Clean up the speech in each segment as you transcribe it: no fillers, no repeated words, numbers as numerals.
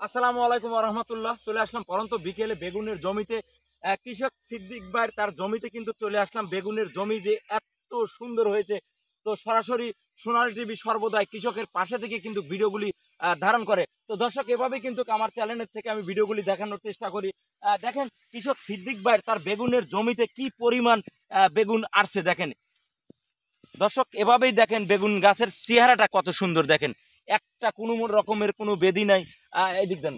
আসসালামু আলাইকুম রহমতুল্লাহ। চলে আসলাম পরন্ত বিকেলে বেগুনের জমিতে। কৃষক সিদ্দিক ভাইয়ের তার জমিতে কিন্তু চলে আসলাম। বেগুনের জমি যে এত সুন্দর হয়েছে, তো সরাসরি সোনালী টিভি সর্বদাই কৃষকের পাশে থেকে কিন্তু ভিডিওগুলি ধারণ করে। তো দর্শক, এভাবেই কিন্তু আমার চ্যানেলের থেকে আমি ভিডিওগুলি দেখানোর চেষ্টা করি। দেখেন কৃষক সিদ্দিক ভাইয়ের তার বেগুনের জমিতে কি পরিমাণ বেগুন আসছে দেখেন। দর্শক, এভাবেই দেখেন বেগুন গাছের চেহারাটা কত সুন্দর দেখেন। একটা কোনো রকমের কোনো বেদি নাই। এদিক দেন,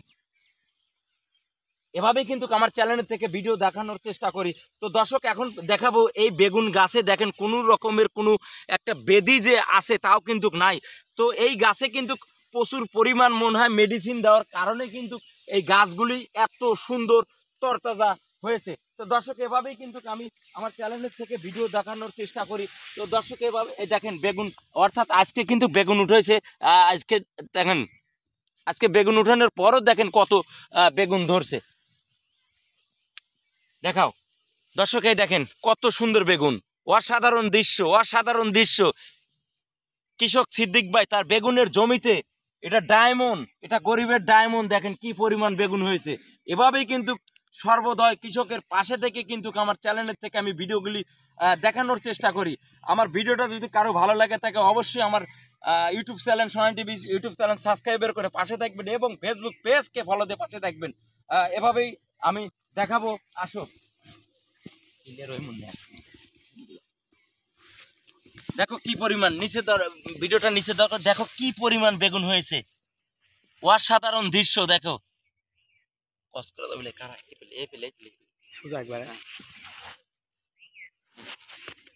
এভাবেই কিন্তু আমার চ্যানেলের থেকে ভিডিও দেখানোর চেষ্টা করি। তো দর্শক, এখন দেখাবো এই বেগুন গাছে দেখেন কোনো রকমের কোনো একটা বেদি যে আছে তাও কিন্তু নাই। তো এই গাছে কিন্তু প্রচুর পরিমাণ মনে হয় মেডিসিন দেওয়ার কারণে কিন্তু এই গাছগুলি এত সুন্দর তরতাজা হয়েছে। তো দর্শক, এভাবেই কিন্তু আমি আমার চ্যানেলের থেকে ভিডিও দেখানোর চেষ্টা করি। তো দর্শক, এভাবে এই দেখেন বেগুন, অর্থাৎ আজকে কিন্তু বেগুন উঠেছে। আজকে দেখেন, আজকে বেগুন উঠানোর পরও দেখেন কত বেগুন ধরছে। দেখাও দর্শক, এই দেখেন কত সুন্দর বেগুন। অসাধারণ দৃশ্য, অসাধারণ দৃশ্য। কৃষক সিদ্দিক ভাই তার বেগুনের জমিতে, এটা ডায়মন্ড, এটা গরিবের ডায়মন্ড। দেখেন কি পরিমাণ বেগুন হয়েছে। এভাবেই কিন্তু সর্বদয় কৃষকের পাশে থেকে কিন্তু আমার চ্যানেলের থেকে আমি ভিডিওগুলি দেখানোর চেষ্টা করি। আমার ভিডিওটা যদি কারো ভালো লাগে থাকে অবশ্যই আমার ইউটিউব চ্যানেল সোনালী টিভি ইউটিউব চ্যানেল সাবস্ক্রাইবার করে পাশে থাকবেন এবং ফেসবুক পেজকে ফলো দিয়ে পাশে থাকবেন। এভাবেই আমি দেখাবো। আসো, দেখো কি পরিমাণ নিচে, ভিডিওটা নিচে দেখো কি পরিমাণ বেগুন হয়েছে। অসাধারণ দৃশ্য দেখো।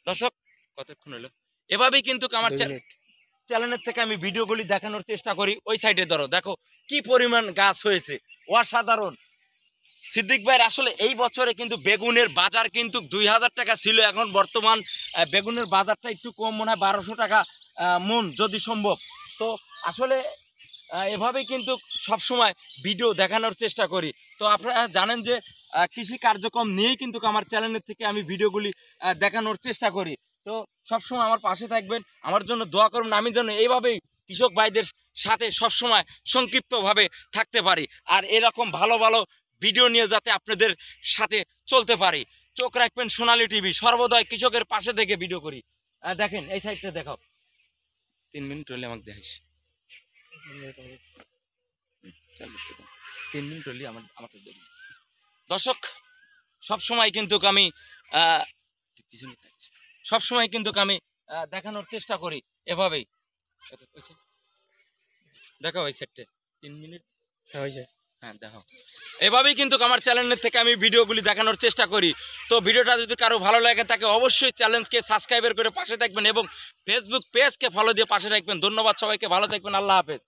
দর্শক, কতক্ষণ হলো? এভাবেই কিন্তু আমার চ্যানেলের থেকে আমি ভিডিওগুলি দেখানোর চেষ্টা করি। ওই সাইডে ধরো, দেখো কি পরিমাণ গাছ হয়েছে। অসাধারণ। সিদ্দিক ভাই আসলে এই বছরে কিন্তু বেগুনের বাজার কিন্তু 2000 টাকা ছিল, এখন বর্তমান বেগুনের বাজারটা একটু কম, মনে হয় 1200 টাকা মন যদি সম্ভব। তো আসলে এভাবেই কিন্তু সবসময় ভিডিও দেখানোর চেষ্টা করি। তো আপনারা জানেন যে কৃষি কার্যক্রম নিয়েই কিন্তু আমার চ্যানেলের থেকে আমি ভিডিওগুলি দেখানোর চেষ্টা করি। তো সবসময় আমার পাশে থাকবেন, আমার জন্য দোয়া করবেন, আমি যেন এইভাবেই কৃষক ভাইদের সাথে সবসময় সংক্ষিপ্তভাবে থাকতে পারি, আর এরকম ভালো ভালো ভিডিও নিয়ে যাতে আপনাদের সাথে চলতে পারি। চোখ রাখবেন সোনালী টিভি, সর্বদাই কৃষকের পাশে থেকে ভিডিও করি। দেখেন এই সাইডটা দেখাও। 3 মিনিট হলে আমাকে দেখাইস। 3 মিনিট হলে আমাকে দেখুন। দর্শক, সবসময় কিন্তু আমি সবসময় কিন্তু আমি দেখানোর চেষ্টা করি এভাবেই। দেখো ওই সেটে 3 মিনিট হয়েছে। হ্যাঁ দেখো, এভাবেই কিন্তু আমার চ্যানেলের থেকে আমি ভিডিওগুলি দেখানোর চেষ্টা করি। তো ভিডিওটা যদি কারো ভালো লাগে তাকে অবশ্যই চ্যানেলকে সাবস্ক্রাইবার করে পাশে থাকবেন এবং ফেসবুক পেজকে ফলো দিয়ে পাশে রাখবেন। ধন্যবাদ সবাইকে, ভালো থাকবেন, আল্লাহ হাফেজ।